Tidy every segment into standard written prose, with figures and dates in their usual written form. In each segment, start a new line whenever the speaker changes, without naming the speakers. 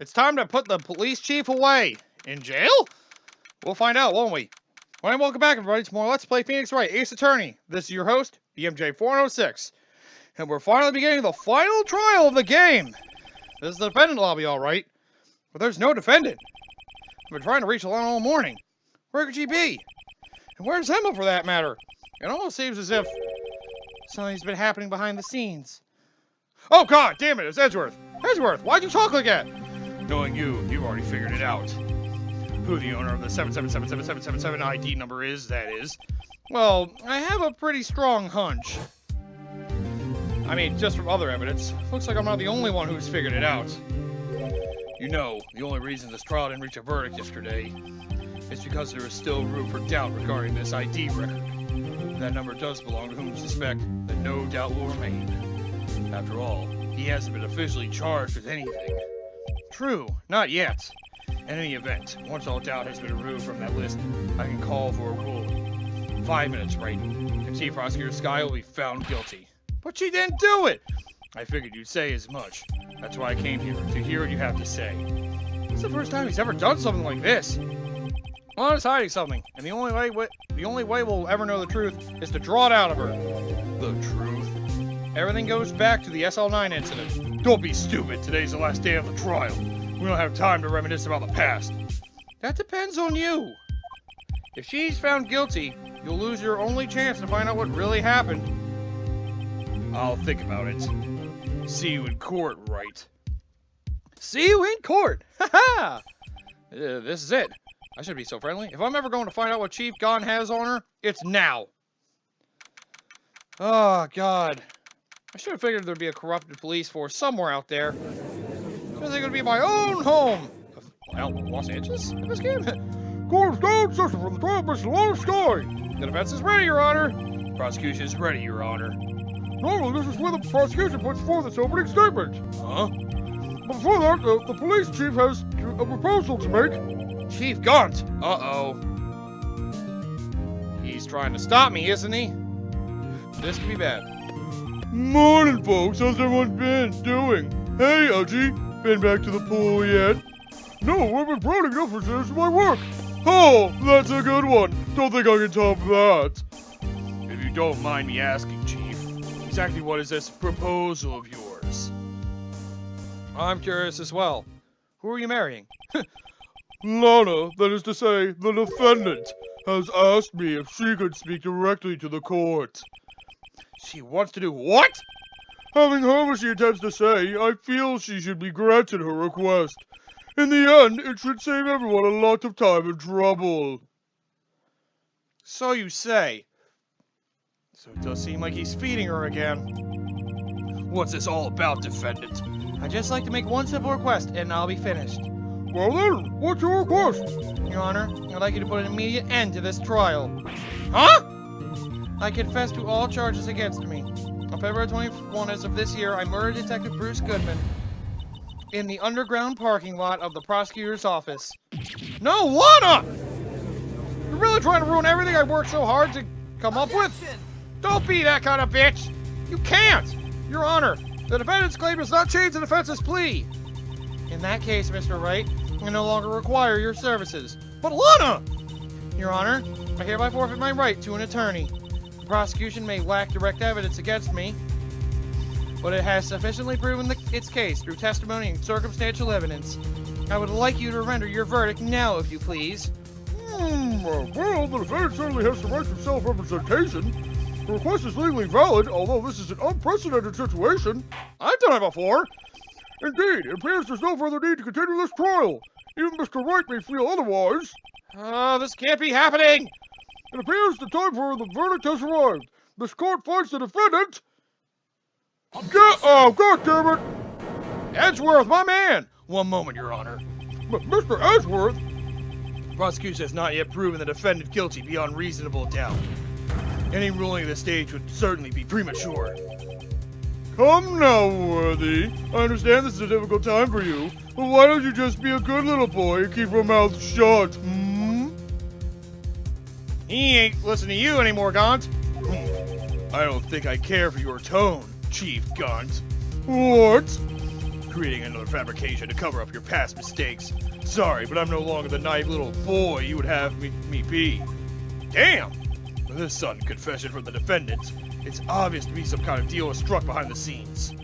It's time to put the police chief away. In jail? We'll find out, won't we? Well, welcome back, everybody, to more Let's Play Phoenix Wright, Ace Attorney. This is your host, BMJ406. And we're finally beginning the final trial of the game. This is the defendant lobby, all right. But there's no defendant. I've been trying to reach Alana all morning. Where could she be? And where's Emma, for that matter? It almost seems as if something's been happening behind the scenes. Oh, God damn it, it's Edgeworth. Edgeworth, why'd you talk like that? Knowing you've already figured it out. Who the owner of the 7777777 ID number is, that is. Well, I have a pretty strong hunch. I mean, just from other evidence, looks like I'm not the only one who's figured it out. You know, the only reason this trial didn't reach a verdict yesterday is because there is still room for doubt regarding this ID record. That number does belong to whom we suspect that no doubt will remain. After all, he hasn't been officially charged with anything. True, not yet. In any event, once all doubt has been removed from that list, I can call for a ruling. 5 minutes, Wright. And Chief Prosecutor Skye will be found guilty. But she didn't do it! I figured you'd say as much. That's why I came here, to hear what you have to say. It's the first time he's ever done something like this. Alana's hiding something, and the only way we'll ever know the truth is to draw it out of her. The truth? Everything goes back to the SL9 incident. Don't be stupid. Today's the last day of the trial. We don't have time to reminisce about the past. That depends on you. If she's found guilty, you'll lose your only chance to find out what really happened. I'll think about it. See you in court, Wright. See you in court! Ha-ha! This is it. I should be so friendly. If I'm ever going to find out what Chief Gon has on her, it's now. Oh, God. I should have figured there'd be a corrupted police force somewhere out there. I think it would be my own home. Well, Los Angeles in this game? Court's down session for the trial, Mr. Alana Skye. The defense is ready, Your Honor. Prosecution is ready, Your Honor. Normally, this is where the prosecution puts forth its opening statement. Huh? But before that, the police chief has a proposal to make. Chief Gaunt! Uh-oh. He's trying to stop me, isn't he? This could be bad. Morning, folks. How's everyone been doing? Hey, Elgie. Been back to the pool yet? No, I've been proud enough for this my work. Oh, that's a good one. Don't think I can top that. If you don't mind me asking, Chief, exactly what is this proposal of yours? I'm curious as well. Who are you marrying? Lana, that is to say, the defendant, has asked me if she could speak directly to the court. She wants to do what? Having heard what she intends to say, I feel she should be granted her request. In the end, it should save everyone a lot of time and trouble. So you say. So it does seem like he's feeding her again. What's this all about, defendant? I'd just like to make one simple request, and I'll be finished. Well then, what's your request? Your Honor, I'd like you to put an immediate end to this trial. Huh? I confess to all charges against me. On February 21 of this year, I murdered Detective Bruce Goodman in the underground parking lot of the prosecutor's office. No, Lana! You're really trying to ruin everything I worked so hard to come up with? Don't be that kind of bitch! You can't! Your Honor, the defendant's claim does not change the defense's plea. In that case, Mr. Wright, I no longer require your services. But Lana! Your Honor, I hereby forfeit my right to an attorney. The prosecution may lack direct evidence against me, but it has sufficiently proven its case through testimony and circumstantial evidence. I would like you to render your verdict now, if you please. Well, the defendant certainly has the right to self-representation. The request is legally valid, although this is an unprecedented situation. I've done it before. Indeed, it appears there's no further need to continue this trial. Even Mr. Wright may feel otherwise. This can't be happening! It appears the time for the verdict has arrived. This court finds the defendant... Oh, God damn it! Edgeworth, my man! One moment, Your Honor. But Mr. Edgeworth? The prosecution has not yet proven the defendant guilty beyond reasonable doubt. Any ruling at this stage would certainly be premature. Come now, Worthy. I understand this is a difficult time for you, but why don't you just be a good little boy and keep your mouth shut, He ain't listening to you anymore, Gaunt. I don't think I care for your tone, Chief Gaunt. What? creating another fabrication to cover up your past mistakes. Sorry, but I'm no longer the naive little boy you would have me be. Damn! With this sudden confession from the defendant, it's obvious to be some kind of deal was struck behind the scenes.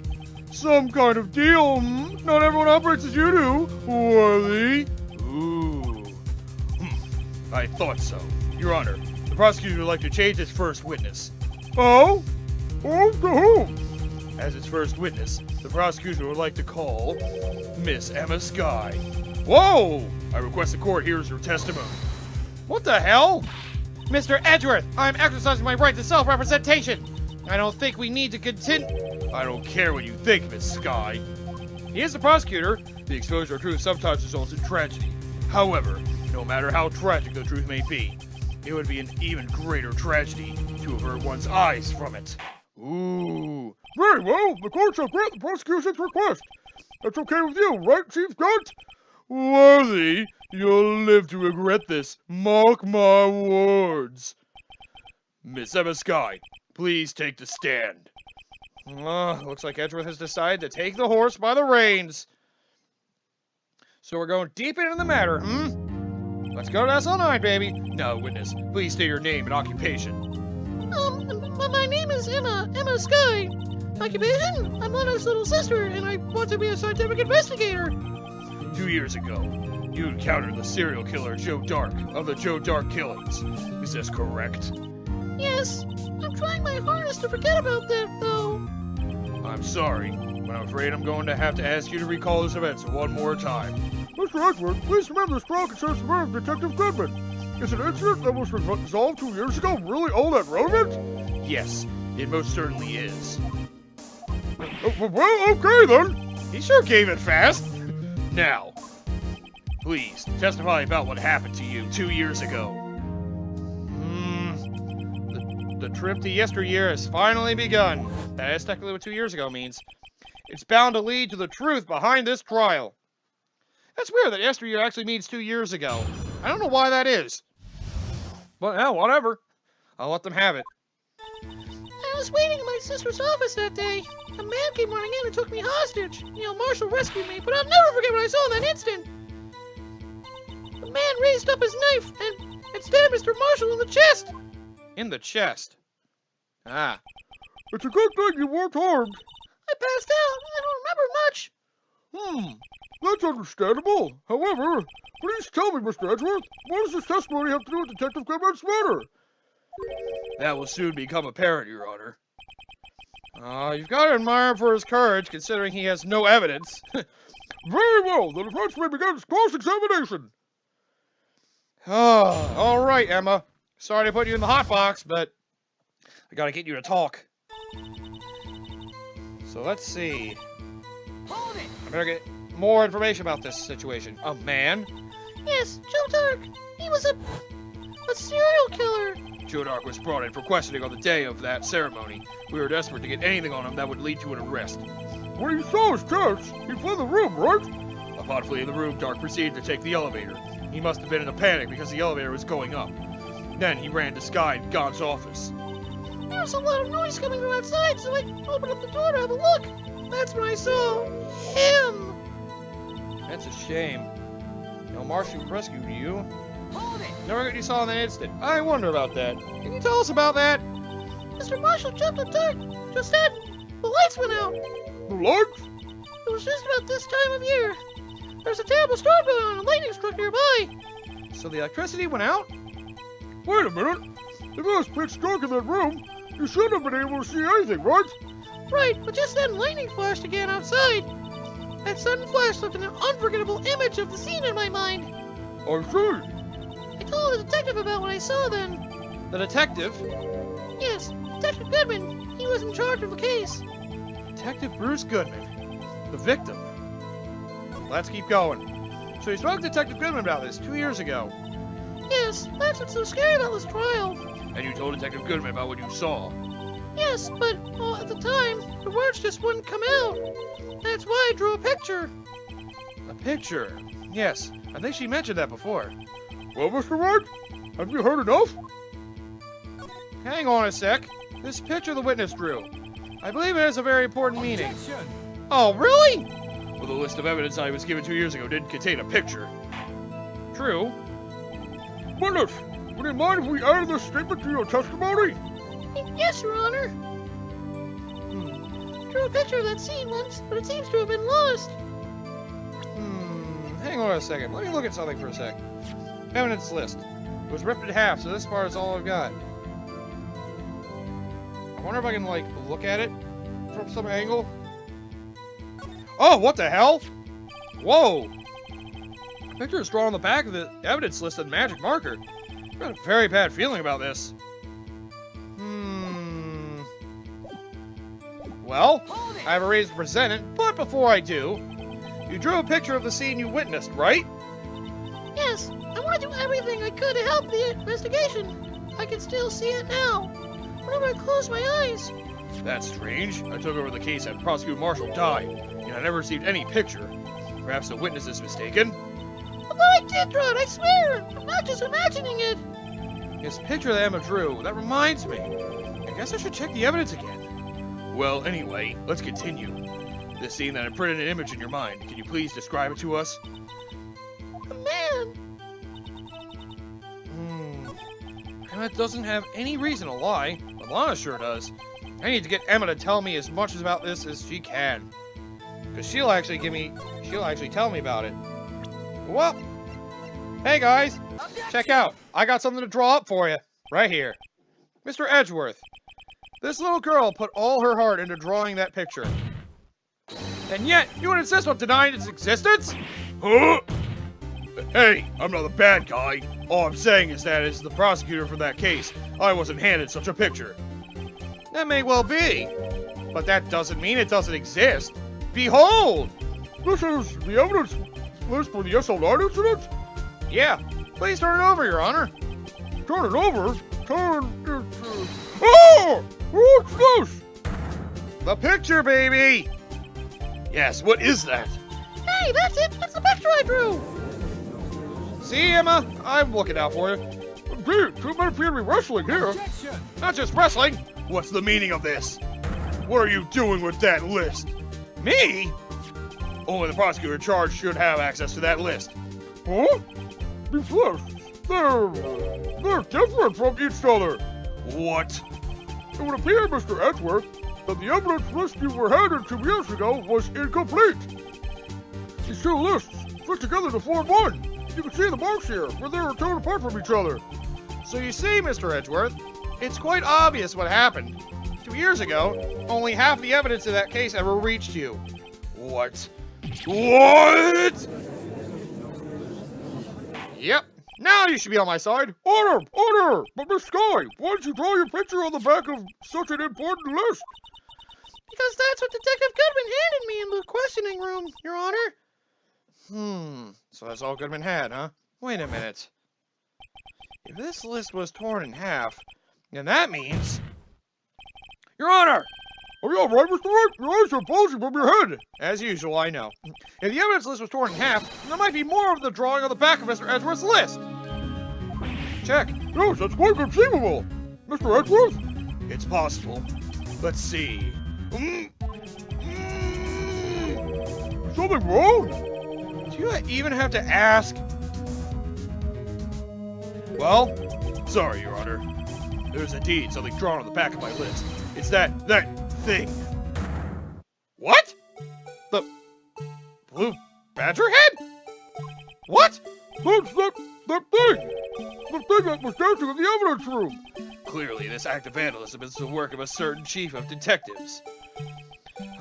Some kind of deal? Not everyone operates as you do, Worthy. Ooh. I thought so. Your Honor, the prosecutor would like to change its first witness. Oh? Oh, to whom? As its first witness, the prosecutor would like to call Miss Emma Skye. Whoa! I request the court hears your testimony. What the hell? Mr. Edgeworth, I'm exercising my right to self-representation. I don't think we need to continue. I don't care what you think, Miss Skye. He is the prosecutor. The exposure of truth sometimes results in tragedy. However, no matter how tragic the truth may be, it would be an even greater tragedy to avert one's eyes from it. Ooh. Very well, the court shall grant the prosecution's request. That's okay with you, right, Chief Gunt? Worthy, you'll live to regret this. Mark my words. Miss Emma Skye, please take the stand. Looks like Edgeworth has decided to take the horse by the reins. So we're going deep into the matter, Let's go to SL9, baby. Now, witness, please state your name and occupation.
My name is Emma Skye. Occupation? I'm Lana's little sister, and I want to be a scientific investigator.
2 years ago, you encountered the serial killer Joe Dark of the Joe Dark killings. Is this correct?
Yes. I'm trying my hardest to forget about that, though.
I'm sorry, but I'm afraid I'm going to have to ask you to recall this event one more time. Mr. Edgeworth, please remember this trial concerns the murder of Detective Goodman. Is an incident that was resolved 2 years ago really all that relevant? Yes, it most certainly is. Well, okay then. He sure gave it fast. Now, please, testify about what happened to you 2 years ago. The trip to yesteryear has finally begun. That is technically what 2 years ago means. It's bound to lead to the truth behind this trial. That's weird that yesteryear actually means 2 years ago. I don't know why that is. But hell, whatever. I'll let them have it.
I was waiting in my sister's office that day. A man came running in and took me hostage. Marshall rescued me, but I'll never forget what I saw in that instant. The man raised up his knife and stabbed Mr. Marshall in the chest.
In the chest? Ah. It's a good thing you weren't harmed.
I passed out. I don't remember much.
That's understandable. However, please tell me, Mr. Edgeworth, what does this testimony have to do with Detective Goodman's murder? That will soon become apparent, Your Honor. You've got to admire him for his courage, considering he has no evidence. Very well, the defense may begin its cross-examination. All right, Emma. Sorry to put you in the hot box, but I gotta get you to talk. So let's see.
Hold it!
I better get more information about this situation. A man?
Yes, Joe Dark. He was a serial killer.
Joe Dark was brought in for questioning on the day of that ceremony. We were desperate to get anything on him that would lead to an arrest. When he saw his chance, he fled the room, right? Upon fleeing the room, Dark proceeded to take the elevator. He must have been in a panic because the elevator was going up. Then he ran to Skye and Gaunt's office.
There was a lot of noise coming from outside, so I opened up the door to have a look. That's when I saw him.
That's a shame. Marshall rescued you.
Hold it!
Never what you saw in that instant. I wonder about that. Can you tell us about that?
Mr. Marshall jumped on Dark. Just then, the lights went out.
The lights?
It was just about this time of year. There's a terrible storm going on and lightning struck nearby.
So the electricity went out? Wait a minute. If it was pitch dark in that room, you shouldn't have been able to see anything, right?
Right, but just then lightning flashed again outside. That sudden flash left an unforgettable image of the scene in my mind.
I see.
I told the detective about what I saw then.
The detective?
Yes, Detective Goodman. He was in charge of the case.
Detective Bruce Goodman. The victim. Let's keep going. So you spoke to Detective Goodman about this 2 years ago.
Yes, that's what's so scary about this trial.
And you told Detective Goodman about what you saw.
Yes, but at the time, the words just wouldn't come out. That's why I drew a picture.
A picture? Yes, I think she mentioned that before. Well, Mr. Wright, have you heard enough? Hang on a sec. This picture the witness drew. I believe it has a very important meaning.
Objection!
Oh, really? But the list of evidence I was given 2 years ago didn't contain a picture. True.
Witness, would you mind if we added this statement to your testimony?
Yes, Your Honor. Drew a picture of that scene once, but it seems to have been lost.
Hang on a second. Let me look at something for a sec. Evidence list. It was ripped in half, so this part is all I've got. I wonder if I can, like, look at it from some angle. Oh, what the hell? Whoa! The picture is drawn on the back of the evidence list with magic marker. I've got a very bad feeling about this. Well, I have a reason to present it, but before I do, you drew a picture of the scene you witnessed, right?
Yes, I want to do everything I could to help the investigation. I can still see it now, whenever I close my eyes.
That's strange. I took over the case after Prosecutor Marshall died, and I never received any picture. Perhaps the witness is mistaken?
But I did draw it, I swear! I'm not just imagining it!
This picture that Emma drew, that reminds me. I guess I should check the evidence again. Well, anyway, let's continue. This scene that imprinted an image in your mind, can you please describe it to us?
A man!
Emma doesn't have any reason to lie, but Lana sure does. I need to get Emma to tell me as much about this as she can. Because she'll actually tell me about it. Well, hey guys, check out. I got something to draw up for you, right here. Mr. Edgeworth, this little girl put all her heart into drawing that picture. And yet, you would insist on denying its existence? Huh? Hey, I'm not the bad guy. All I'm saying is that as the prosecutor for that case, I wasn't handed such a picture. That may well be, but that doesn't mean it doesn't exist. Behold!
This is the evidence list for the SL9 incident?
Yeah, please turn it over, Your Honor.
Turn it over? Oh! What's this?
The picture, baby! Yes, what is that?
Hey, that's it! That's the picture I drew!
See, Emma? I'm looking out for you.
Indeed, too many people to be wrestling here.
Not just wrestling. What's the meaning of this? What are you doing with that list? Me? Only the prosecutor in charge should have access to that list.
Huh? These lists, they're different from each other.
What?
It would appear, Mr. Edgeworth, that the evidence list you were handed 2 years ago was incomplete. These two lists fit together to form one. You can see the marks here, where they're torn apart from each other.
So you see, Mr. Edgeworth, it's quite obvious what happened. 2 years ago, only half the evidence of that case ever reached you. What? What? Yep. Now you should be on my side.
Order! Order! But Miss Sky, why did you draw your picture on the back of such an important list?
Because that's what Detective Goodman handed me in the questioning room, Your Honor.
So that's all Goodman had, huh? Wait a minute. If this list was torn in half, then that means... Your Honor!
Are you alright, Mr. Wright? Your eyes are bulging from your head.
As usual, I know. If the evidence list was torn in half, then there might be more of the drawing on the back of Mr. Edgeworth's list. Check.
Yes, that's quite conceivable. Mr. Edgeworth?
It's possible. Let's see.
Something wrong?
Do you even have to ask? Well, sorry, Your Honor. There's indeed something drawn on the back of my list. It's that thing. What? The blue badger head? What?
That's that thing! The thing that was dancing in the evidence room!
Clearly, this act of vandalism is the work of a certain chief of detectives.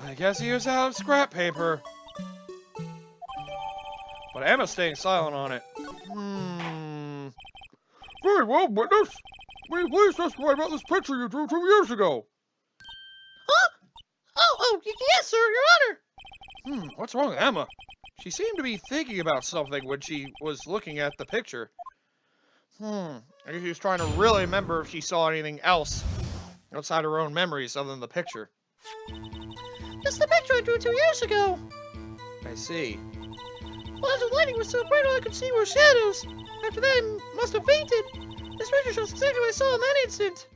I guess he was out of scrap paper. But Emma's staying silent on it.
Very well, witness. Will you please testify about this picture you drew 2 years ago?
Huh? Oh, yes, sir, Your Honor.
What's wrong with Emma? She seemed to be thinking about something when she was looking at the picture. I guess she was trying to really remember if she saw anything else outside her own memories other than the picture.
That's the picture I drew 2 years ago.
I see.
Well, as the lighting was so bright, all I could see were shadows. After that, I must have fainted. This picture shows exactly what I saw in that instant.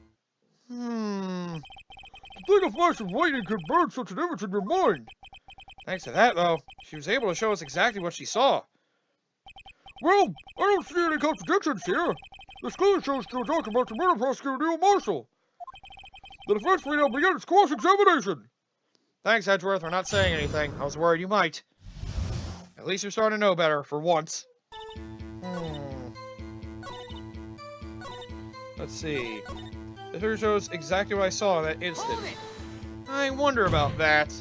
To think a flash of lightning could burn such an image in your mind.
Thanks to that, though, she was able to show us exactly what she saw.
Well, I don't see any contradictions here. This clearly shows Joe Dark about the murder prosecutor Neil Marshall. The defense may now begin its cross-examination.
Thanks, Edgeworth, for not saying anything. I was worried you might. At least you're starting to know better, for once. Let's see. The picture shows exactly what I saw in that instant. I wonder about that.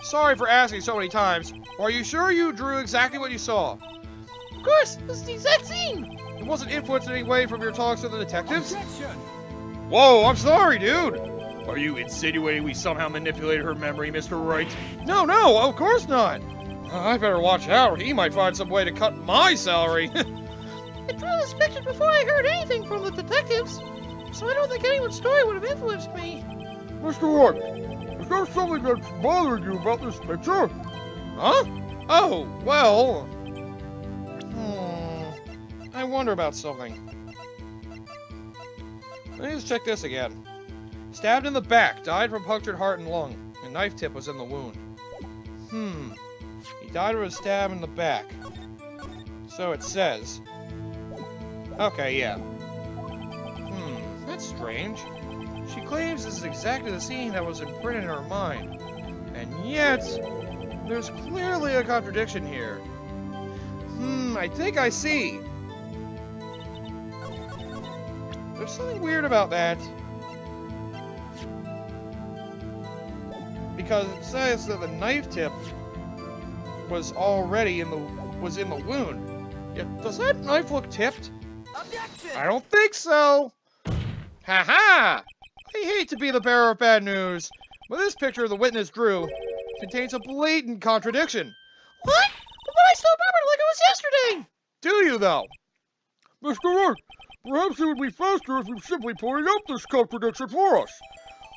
Sorry for asking so many times. Are you sure you drew exactly what you saw?
Of course, this is the exact scene.
It wasn't influenced in any way from your talks with the detectives?
Objection!
Whoa, I'm sorry, dude! Are you insinuating we somehow manipulated her memory, Mr. Wright? No, of course not! I better watch out, or he might find some way to cut my salary.
I drew this picture before I heard anything from the detectives, so I don't think anyone's story would have influenced me.
Mr. Wright, is there something that's bothering you about this picture?
Huh? Oh, well... I wonder about something. Let me just check this again. Stabbed in the back, died from punctured heart and lung. A knife tip was in the wound. He died of a stab in the back. So it says. Okay, yeah. That's strange. She claims this is exactly the scene that was imprinted in her mind. And yet, there's clearly a contradiction here. I think I see. There's something weird about that. Because it says that the knife tip was already in the wound. Yet, does that knife look tipped?
Objection!
I don't think so. Ha! I hate to be the bearer of bad news, but this picture the witness drew contains a blatant contradiction.
What? But I still remember it like it was yesterday.
Do you, though?
Mr. Wright, perhaps it would be faster if you simply pointed out this contradiction for us.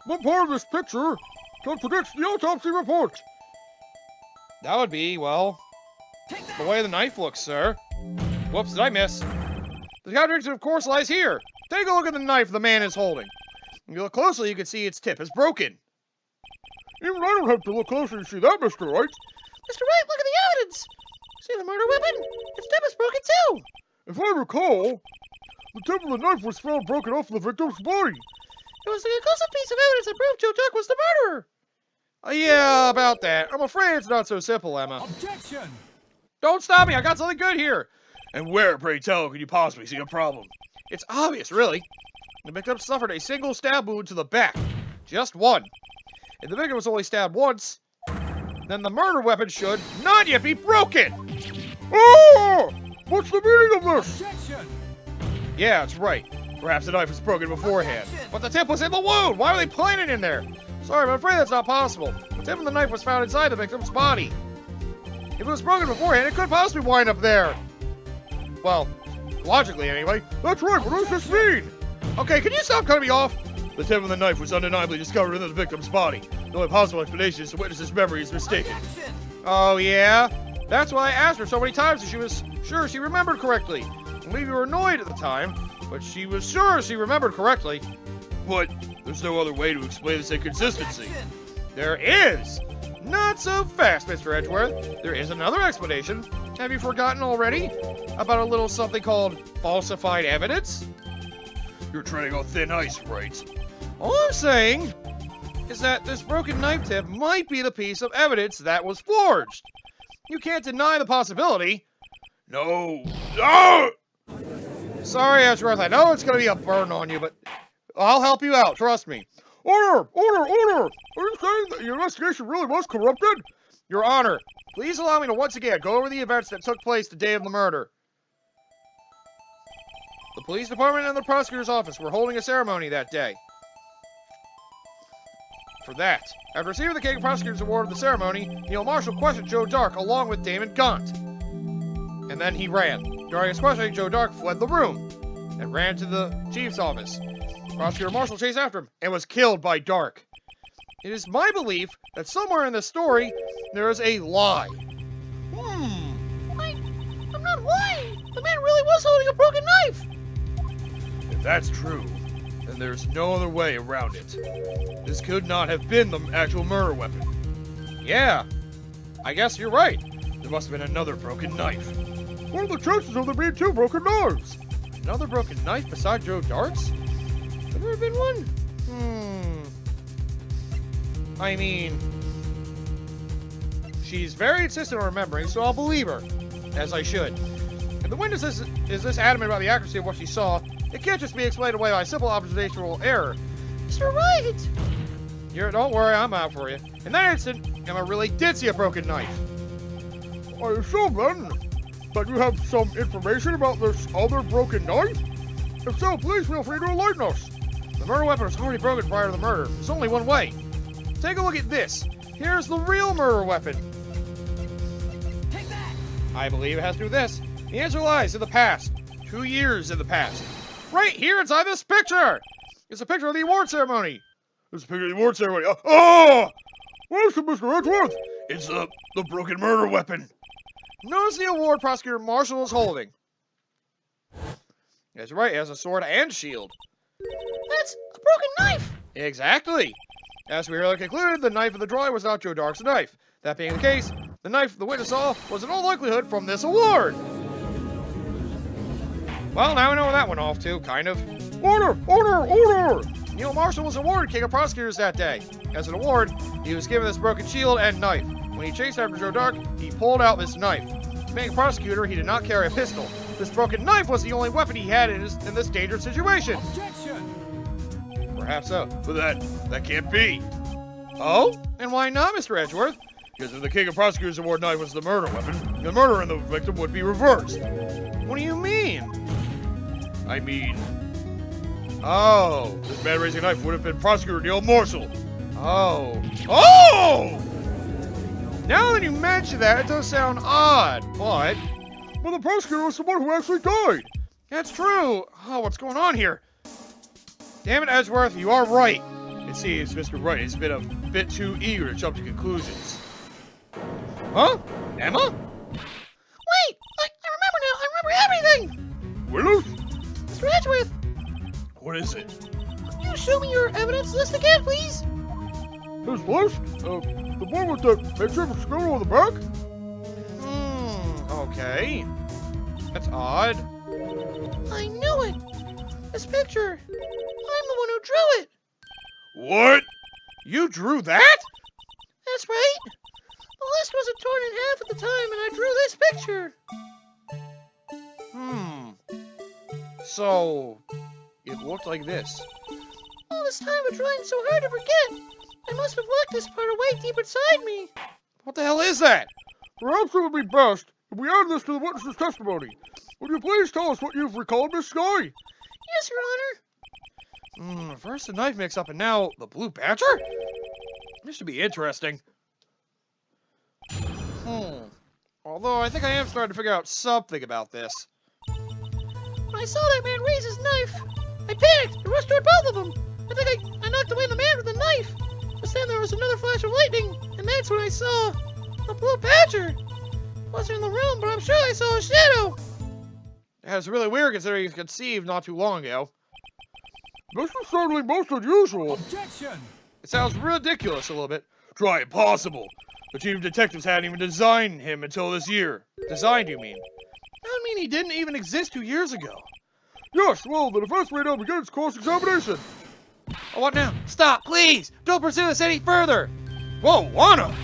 What part of this picture contradicts the autopsy report?
That would be, well, the way the knife looks, sir. Whoops, did I miss? The contradiction, of course, lies here. Take a look at the knife the man is holding. If you look closely, you can see its tip is broken.
Even I don't have to look closely to see that, Mr. Wright.
Mr. Wright, look at the evidence. See the murder weapon? Its tip is broken too.
If I recall, the tip of the knife was found broken off the victim's body.
It was the conclusive piece of evidence that proved Joe Dark was the murderer.
Yeah, about that. I'm afraid it's not so simple, Emma.
Objection!
Don't stop me, I got something good here. And where, pray tell, could you possibly see a problem? It's obvious, really. The victim suffered a single stab wound to the back. Just one. If the victim was only stabbed once, then the murder weapon should not yet be broken!
Oh! What's the meaning of this?
Objection!
Yeah, that's right. Perhaps the knife was broken beforehand. But the tip was in the wound! Why were they planting it in there? Sorry, but I'm afraid that's not possible. The tip of the knife was found inside the victim's body. If it was broken beforehand, it could possibly wind up there. Well, logically anyway.
That's right, what does this mean?
Okay, can you stop cutting me off? The tip of the knife was undeniably discovered in the victim's body. The only possible explanation is the witness's memory is mistaken.
Objection!
Oh, yeah? That's why I asked her so many times if she was sure she remembered correctly. Maybe you were annoyed at the time, but she was sure she remembered correctly. But there's no other way to explain this inconsistency.
Objection!
There is! Not so fast, Mr. Edgeworth. There is another explanation. Have you forgotten already? About a little something called falsified evidence? You're treading on thin ice, Wright. All I'm saying is that this broken knife tip might be the piece of evidence that was forged. You can't deny the possibility. No. No! Sorry, Edgeworth, I know it's going to be a burden on you, but I'll help you out, trust me.
Order! Order! Order! Are you saying that your investigation really was corrupted?
Your Honor, please allow me to once again go over the events that took place the day of the murder. The police department and the prosecutor's office were holding a ceremony that day. For that, after receiving the King Prosecutor's Award of the ceremony, Neil Marshall questioned Joe Dark along with Damon Gaunt. And then he ran. During his questioning, Joe Dark fled the room and ran to the chief's office. Prosecutor Marshall chased after him and was killed by Dark. It is my belief that somewhere in this story, there is a lie.
I'm not lying. The man really was holding a broken knife.
If that's true, then there's no other way around it. This could not have been the actual murder weapon. Yeah, I guess you're right. There must have been another broken knife.
What are the chances of there being 2 broken knives?
Another broken knife beside Joe Dark's? Have there been one? I mean, she's very insistent on remembering, so I'll believe her, as I should. If the witness is this adamant about the accuracy of what she saw, it can't just be explained away by simple observational error.
Mr. Wright!
Don't worry, I'm out for you. In that instant, Emma really did see a broken knife.
I assume then that you have some information about this other broken knife? If so, please feel free to enlighten us.
The murder weapon was already broken prior to the murder. There's only one way. Take a look at this. Here's the real murder weapon.
Take that!
I believe it has to do with this. The answer lies in the past. 2 years in the past. Right here inside this picture! It's a picture of the award ceremony.
It's a picture of the award ceremony. Oh! Where's it, Mr. Edgeworth?
It's the broken murder weapon. Notice the award prosecutor Marshall is holding. That's right, it has a sword and shield.
That's a broken knife!
Exactly. As we earlier concluded, the knife in the drawing was not Joe Dark's knife. That being the case, the knife the witness saw was in all likelihood from this award. Well, now we know where that went off to, kind of.
Order! Order! Order!
Neil Marshall was awarded King of Prosecutors that day. As an award, he was given this broken shield and knife. When he chased after Joe Dark, he pulled out this knife. Being a prosecutor, he did not carry a pistol. This broken knife was the only weapon he had in this dangerous situation.
Objection!
Perhaps so, but that can't be. Oh? And why not, Mr. Edgeworth?
Because if the King of Prosecutors Award knife was the murder weapon, the murder and the victim would be reversed.
What do you mean?
I mean... Oh, this man raising a knife would have been Prosecutor Neil Marshall.
Oh. Oh! Now that you mention that, it does sound odd, but...
Well, the prosecutor was the one who actually died.
That's true. Oh, what's going on here? Damn it, Edgeworth, you are right.
It seems Mr. Wright has been a bit too eager to jump to conclusions.
Huh? Emma?
Wait! I remember now! I remember everything!
Willis?
Mr. Edgeworth,
What is it?
can you show me your evidence list again, please?
His list? The one with the picture of a squirrel on the back?
Okay. That's odd.
I knew it! This picture! I'm the one who drew it!
What?
You drew that?
That's right! The list wasn't torn in half at the time, and I drew this picture!
So, it looked like this.
All this time of trying so hard to forget! I must have locked this part away deep inside me!
What the hell is that?
Perhaps it would be best if we add this to the witness's testimony. Would you please tell us what you've recalled, Miss Sky?
Yes, Your Honor!
First the knife mix-up and now the blue badger? This should be interesting. Although I think I am starting to figure out something about this.
When I saw that man raise his knife, I panicked and rushed toward both of them. I think I knocked away the man with the knife. But then there was another flash of lightning, and that's when I saw the blue badger. Wasn't in the room, but I'm sure I saw a shadow.
That's really weird considering he was conceived not too long ago.
This is certainly most unusual.
Objection!
It sounds ridiculous a little bit.
Try impossible. The chief of detectives hadn't even designed him until this year.
Designed, you mean? That would mean he didn't even exist 2 years ago.
Yes, well, the defense may now begin its cross-examination.
Oh, what now? Stop, please! Don't pursue this any further! Whoa, Lana!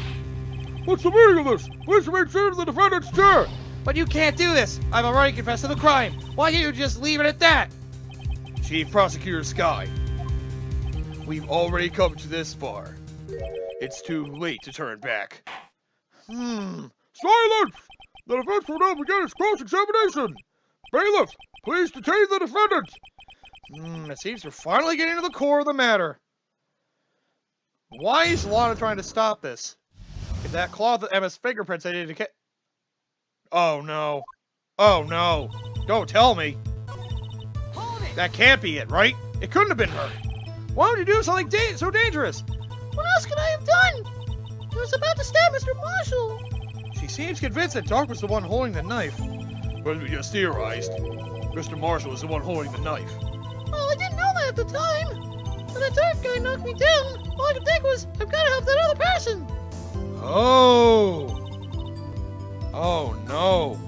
What's the meaning of this? Please remain seated in the defendant's chair.
But you can't do this! I've already confessed to the crime! Why can't you just leave it at that?
Chief Prosecutor Sky, we've already come to this far. It's too late to turn back. Silence! The defense will now begin its cross-examination. Bailiff, please detain the defendant.
It seems we're finally getting to the core of the matter. Why is Lana trying to stop this? If that cloth with Emma's fingerprints had indicated... Oh no. Oh no. Don't tell me. That can't be it, right? It couldn't have been her. Why would you do something so dangerous?
What else could I have done? I was about to stab Mr. Marshall.
She seems convinced that Dark was the one holding the knife.
But as we just theorized, Mr. Marshall is the one holding the knife.
Well, I didn't know that at the time. When that dark guy knocked me down, all I could think was, I've got to help that other person.
Oh. Oh no.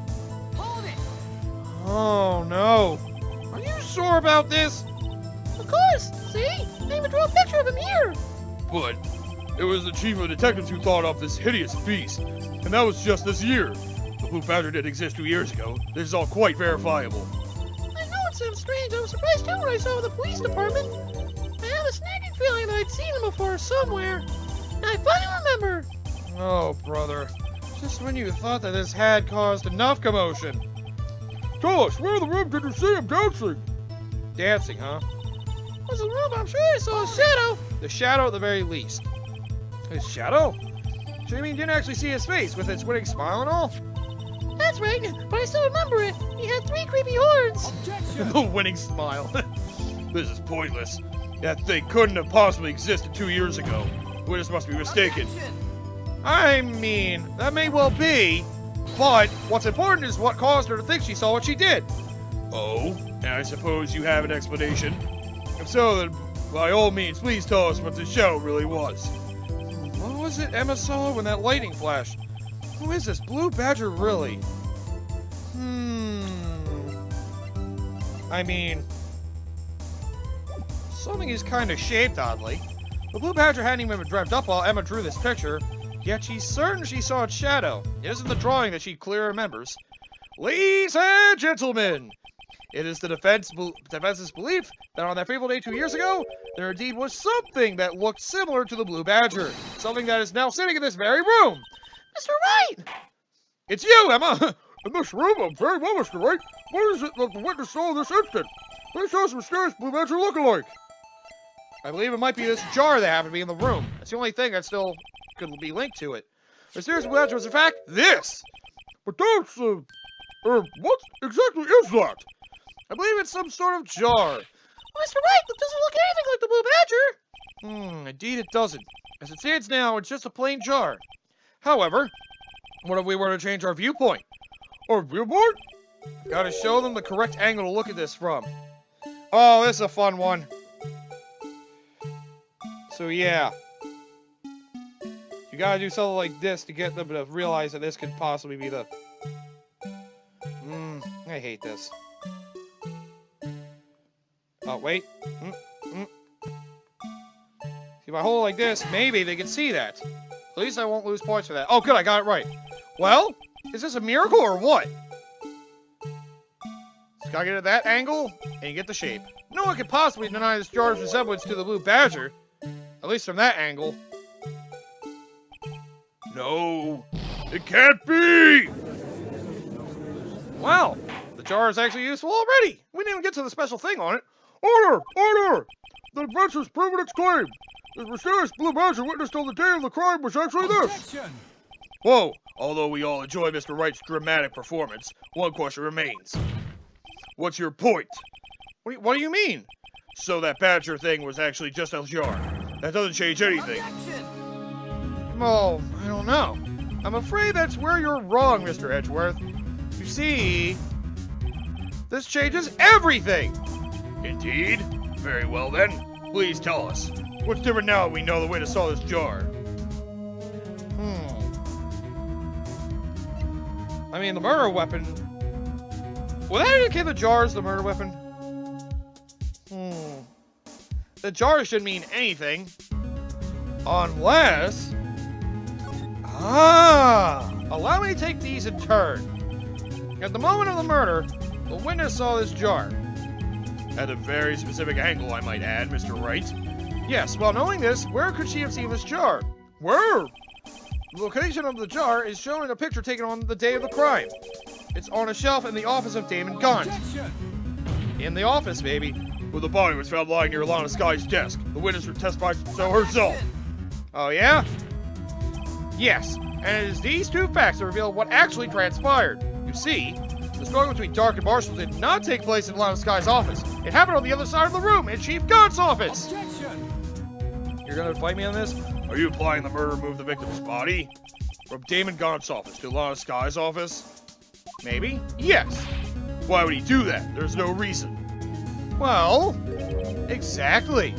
Hold it!
Oh no. Are you sure about this?
Of course! See? I even drew a picture of him here!
But it was the chief of detectives who thought up this hideous beast, and that was just this year. The Blue Badger didn't exist 2 years ago. This is all quite verifiable.
I know it sounds strange. I was surprised too when I saw the police department. I have a snagging feeling that I'd seen him before somewhere. And I finally remember.
Oh, brother. Just when you thought that this had caused enough commotion.
Tell us, where in the room did you see him dancing?
Dancing, huh?
Was the room? I'm sure I saw a shadow.
The shadow at the very least. His shadow? So you mean you didn't actually see his face with its winning smile and all?
That's right, but I still remember it. He had 3 creepy horns.
Objection!
The winning smile. This is pointless. That thing couldn't have possibly existed 2 years ago. Witness must be mistaken.
Objection!
I mean, that may well be, but what's important is what caused her to think she saw what she did. Oh, and I suppose you have an explanation? If so, then by all means, please tell us what the shadow really was. What was it Emma saw when that lightning flashed? Who is this Blue Badger really? I mean, something is kind of shaped oddly. The Blue Badger hadn't even been dreamt up while Emma drew this picture, yet she's certain she saw its shadow. It isn't the drawing that she clearly remembers. Ladies and gentlemen, it is the defense's belief that on that fateful day 2 years ago, there indeed was something that looked similar to the Blue Badger. Something that is now sitting in this very room.
Mr. Wright!
It's you, Emma!
In this room, I'm very well, Mr. Wright. What is it that the witness saw this instant? They saw some mysterious Blue Badger look-alike.
I believe it might be this jar that happened to be in the room. That's the only thing that still could be linked to it. The mysterious Blue Badger was, in fact, this!
But that's, what exactly is that?
I believe it's some sort of jar.
Mr. Wright, that doesn't look anything like the Blue Badger!
Indeed it doesn't. As it stands now, it's just a plain jar. However, what if we were to change our viewpoint?
Our viewpoint?
Gotta show them the correct angle to look at this from. Oh, this is a fun one. So yeah. You gotta do something like this to get them to realize that this could possibly be the... I hate this. Oh, wait. See, if I hold it like this, maybe they can see that. At least I won't lose points for that. Oh, good, I got it right. Well, is this a miracle or what? Just gotta get at that angle, and you get the shape. No one could possibly deny this jar's resemblance to the Blue Badger. At least from that angle. No, it can't be! Wow, the jar is actually useful already. We didn't even get to the special thing on it.
Order! Order! The defense has proven its claim. The mysterious Blue Badger witnessed on the day of the crime was actually this.
Objection!
Whoa, although we all enjoy Mr. Wright's dramatic performance, one question remains. What's your point? What do you mean? So that Badger thing was actually just a jar. That doesn't change anything.
Objection!
Oh, I don't know. I'm afraid that's where you're wrong, Mr. Edgeworth. You see, this changes everything. Indeed? Very well then. Please tell us. What's different now that we know the witness saw this jar? I mean, the murder weapon... Will that indicate the jar is the murder weapon? The jar should mean anything. Unless... Allow me to take these in turn. At the moment of the murder, the witness saw this jar. At a very specific angle, I might add, Mr. Wright. Yes, well, knowing this, where could she have seen this jar?
Where?
The location of the jar is shown in a picture taken on the day of the crime. It's on a shelf in the office of Damon Gaunt.
Objection!
In the office, baby. Where the body was found lying near Lana Sky's desk. The witness testified so herself. Oh, yeah? Yes, and it is these two facts that reveal what actually transpired. You see, the struggle between Dark and Marshall did not take place in Lana Sky's office. It happened on the other side of the room, in Chief Gaunt's office.
Objection!
You're gonna fight me on this? Are you implying the murderer moved the victim's body from Damon Gaunt's office to Lana Sky's office? Maybe? Yes. Why would he do that? There's no reason. Well, exactly.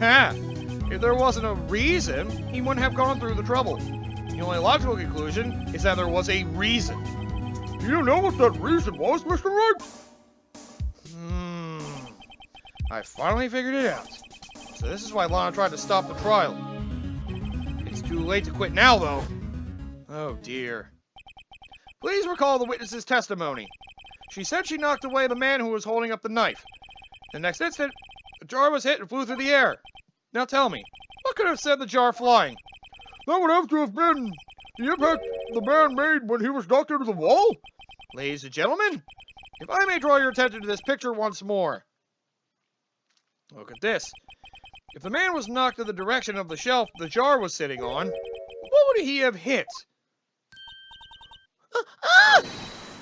Ha! If there wasn't a reason, he wouldn't have gone through the trouble. The only logical conclusion is that there was a reason.
Do you know what that reason was, Mr. Wright?
I finally figured it out. So this is why Lana tried to stop the trial. It's too late to quit now, though. Oh, dear. Please recall the witness's testimony. She said she knocked away the man who was holding up the knife. The next instant, the jar was hit and flew through the air. Now tell me, what could have sent the jar flying?
That would have to have been the impact the man made when he was knocked into the wall?
Ladies and gentlemen, if I may draw your attention to this picture once more. Look at this. If the man was knocked in the direction of the shelf the jar was sitting on, what would he have hit?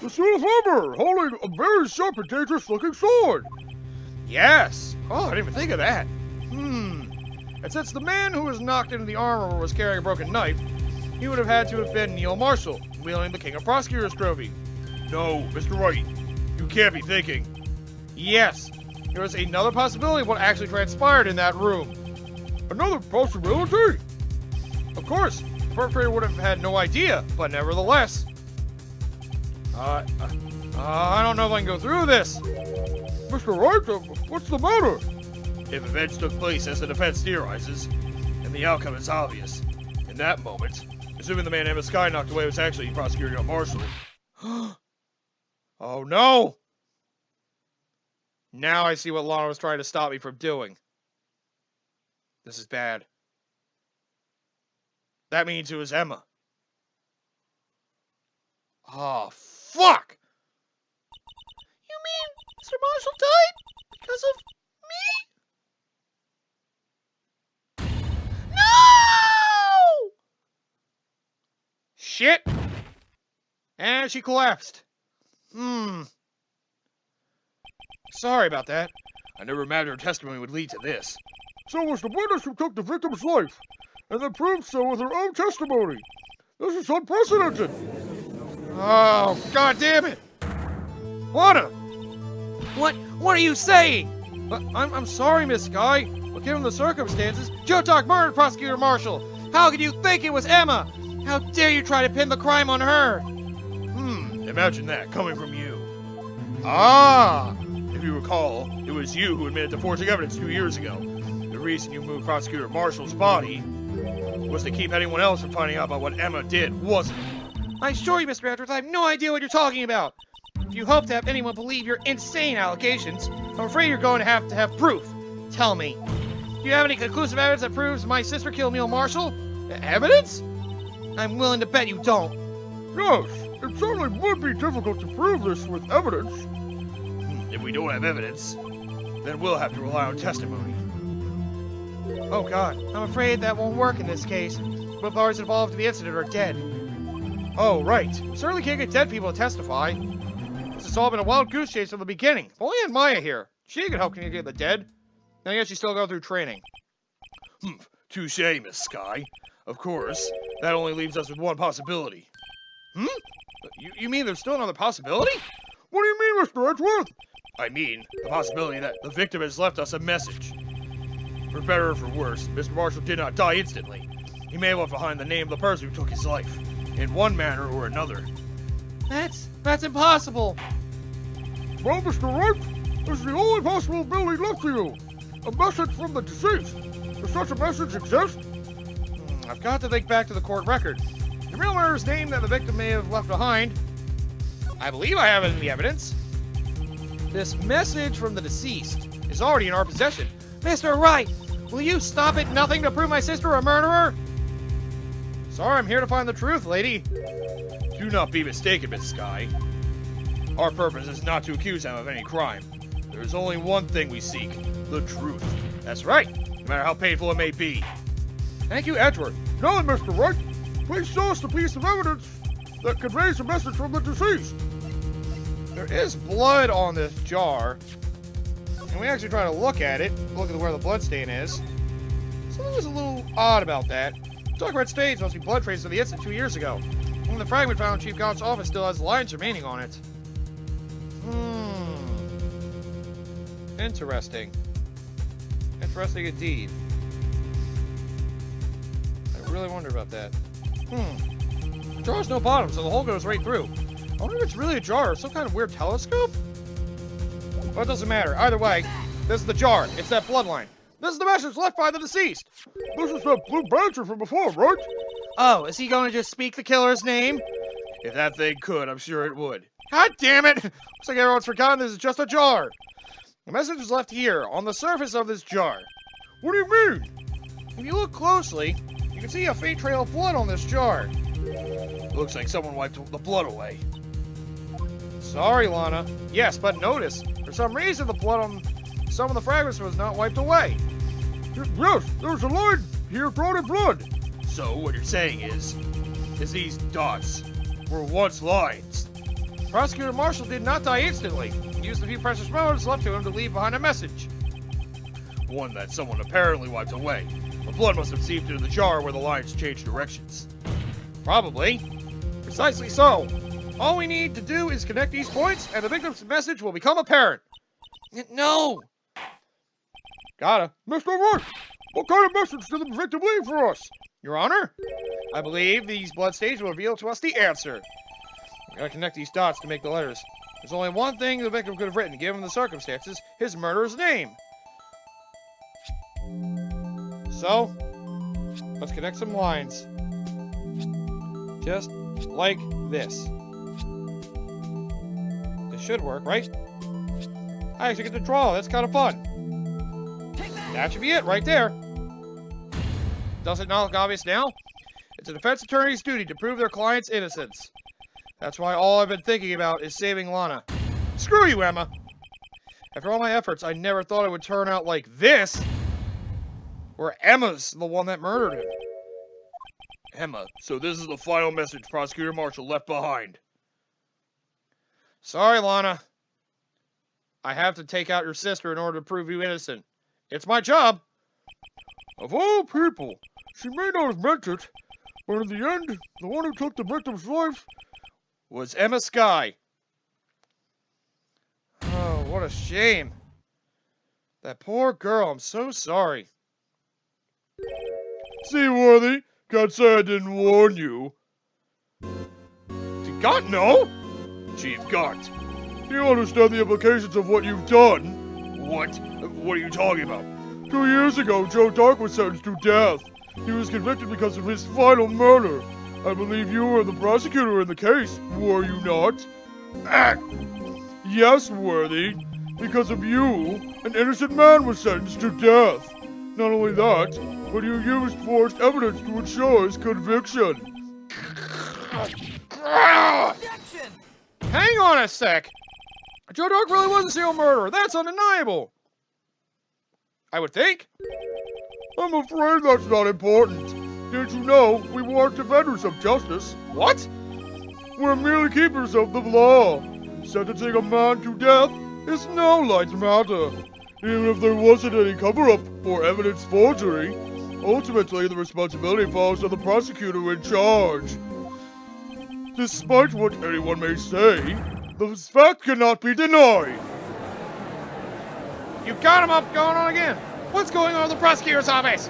The steel farmer, holding a very sharp and dangerous-looking sword.
Yes. Oh, I didn't even think of that. And since the man who was knocked into the armor was carrying a broken knife, he would have had to have been Neil Marshall, wielding the King of Prosecutors trophy.
No, Mr. Wright, you can't be thinking.
Yes. There was another possibility of what actually transpired in that room.
Another possibility?
Of course, the perpetrator would have had no idea, but nevertheless. I don't know if I can go through this.
Mr. Wright, what's the matter?
If events took place as the defense theorizes, and the outcome is obvious, in that moment, assuming the man Emma Skye knocked away was actually Prosecutor Marshall. Oh no! Now I see what Lana was trying to stop me from doing. This is bad. That means it was Emma. Oh, fuck!
You mean Mr. Marshall died because of me? No!
Shit! And she collapsed. Sorry about that. I never imagined her testimony would lead to this.
So was the witness who took the victim's life, and then proved so with her own testimony. This is unprecedented.
Oh, god damn it! Lana! What are you saying? I'm sorry, Miss Skye, but given the circumstances, Joe Talk murdered Prosecutor Marshall. How could you think it was Emma? How dare you try to pin the crime on her? Imagine that coming from you. Ah! If you recall, it was you who admitted to forging evidence 2 years ago. The reason you moved Prosecutor Marshall's body was to keep anyone else from finding out about what Emma did, wasn't it? I assure you, Mr. Edwards, I have no idea what you're talking about. If you hope to have anyone believe your insane allegations, I'm afraid you're going to have proof. Tell me, do you have any conclusive evidence that proves my sister killed Neil Marshall? Evidence? I'm willing to bet you don't.
Yes, it certainly would be difficult to prove this with evidence.
If we don't have evidence, then we'll have to rely on testimony. Oh god, I'm afraid that won't work in this case. Both parties involved in the incident are dead. Oh, right. We certainly can't get dead people to testify. This has all been a wild goose chase from the beginning. If only Aunt Maya here. She could help communicate with the dead. And I guess she's still going through training. Touche, Miss Skye. Of course, that only leaves us with one possibility. You mean there's still another possibility?
What do you mean, Mr. Edgeworth?
I mean, the possibility that the victim has left us a message. For better or for worse, Mr. Marshall did not die instantly. He may have left behind the name of the person who took his life, in one manner or another. That's impossible!
Well, Mr. Wright, this is the only possible ability left for you. A message from the deceased. Does such a message exist?
I've got to think back to the court record. The real murderer's name that the victim may have left behind. I believe I have it in the evidence. This message from the deceased is already in our possession. Mr. Wright, will you stop at nothing to prove my sister a murderer? Sorry, I'm here to find the truth, lady. Do not be mistaken, Miss Skye. Our purpose is not to accuse them of any crime. There is only one thing we seek, the truth. That's right, no matter how painful it may be. Thank you, Edgeworth.
Now then, Mr. Wright, please show us the piece of evidence that conveys a message from the deceased.
There is blood on this jar, and we actually try to look at it, look at where the blood stain is. Something was a little odd about that. Talk red stains must be blood traces of the incident 2 years ago. When the fragment found in Chief Gaunt's office still has lines remaining on it. Interesting. Interesting indeed. I really wonder about that. The jar has no bottom, so the hole goes right through. I wonder if it's really a jar or some kind of weird telescope? Well, it doesn't matter. Either way, this is the jar. It's that bloodline. This is the message left by the deceased.
This is that blue badger from before, right?
Oh, is he going to just speak the killer's name? If that thing could, I'm sure it would. God damn it! Looks like everyone's forgotten this is just a jar. The message is left here, on the surface of this jar.
What do you mean?
If you look closely, you can see a faint trail of blood on this jar. Looks like someone wiped the blood away. Sorry, Lana. Yes, but notice, for some reason the blood on some of the fragments was not wiped away.
Yes, there's a line here drawn in blood.
So what you're saying is these dots were once lines. Prosecutor Marshall did not die instantly. He used the few precious moments left to him to leave behind a message. One that someone apparently wiped away. The blood must have seeped into the jar where the lines changed directions. Probably. Precisely so. All we need to do is connect these points, and the victim's message will become apparent. No! Gotta.
Mr. Wright, what kind of message did the victim leave for us?
Your Honor, I believe these bloodstains will reveal to us the answer. We gotta connect these dots to make the letters. There's only one thing the victim could have written, given the circumstances, his murderer's name. So, let's connect some lines. Just like this. This should work, right? I actually get to draw, that's kind of fun. That should be it, right there. Does it not look obvious now? It's a defense attorney's duty to prove their client's innocence. That's why all I've been thinking about is saving Lana. Screw you, Emma! After all my efforts, I never thought it would turn out like this! Where Emma's the one that murdered him. Emma, so this is the final message Prosecutor Marshall left behind. Sorry, Lana. I have to take out your sister in order to prove you innocent. It's my job!
Of all people, she may not have meant it, but in the end, the one who took the victim's life
was Emma Skye. Oh, what a shame. That poor girl, I'm so sorry.
Seaworthy, can't say I didn't warn you.
Did Gaunt know? Chief Gaunt.
Do you understand the implications of what you've done?
What? What are you talking about?
2 years ago, Joe Dark was sentenced to death. He was convicted because of his final murder. I believe you were the prosecutor in the case, were you not? Yes, Worthy. Because of you, an innocent man was sentenced to death. Not only that, but you used forged evidence to ensure his conviction.
Objection!
Hang on a sec! Joe Dark really was a serial murderer. That's undeniable. I would think.
I'm afraid that's not important. Did you know we weren't defenders of justice?
What?
We're merely keepers of the law. Sentencing a man to death is no light matter. Even if there wasn't any cover-up or evidence forgery, ultimately the responsibility falls on the prosecutor in charge. Despite what anyone may say, the fact cannot be denied.
You got him up going on again. What's going on in the prosecutor's office?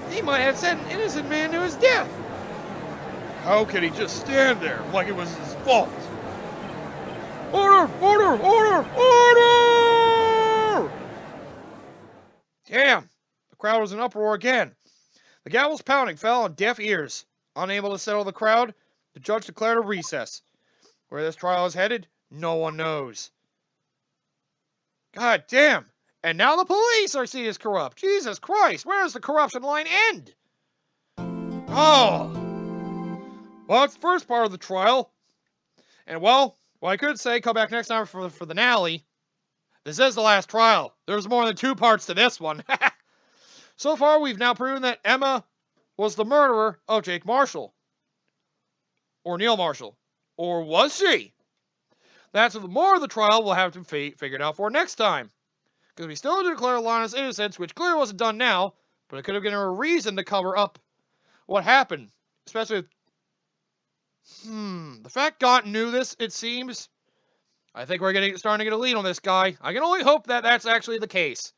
He might have sent an innocent man to his death. How can he just stand there like it was his fault?
Order! Order! Order! Order!
Damn! The crowd was in uproar again. The gavel's pounding fell on deaf ears. Unable to settle the crowd, the judge declared a recess. Where this trial is headed, no one knows. God damn! And now the police are seen as corrupt. Jesus Christ, where does the corruption line end? Oh! Well, it's the first part of the trial. And well, I could say come back next time for the finale. This is the last trial. There's more than 2 parts to this one. So far, we've now proven that Emma was the murderer of Jake Marshall. Or Neil Marshall. Or was she? That's the more of the trial we'll have to figure it out for next time. Because we still have to declare Lana's innocence, which clearly wasn't done now, but it could have given her a reason to cover up what happened. Especially with... the fact Gaunt knew this, it seems. I think we're starting to get a lead on this guy. I can only hope that that's actually the case.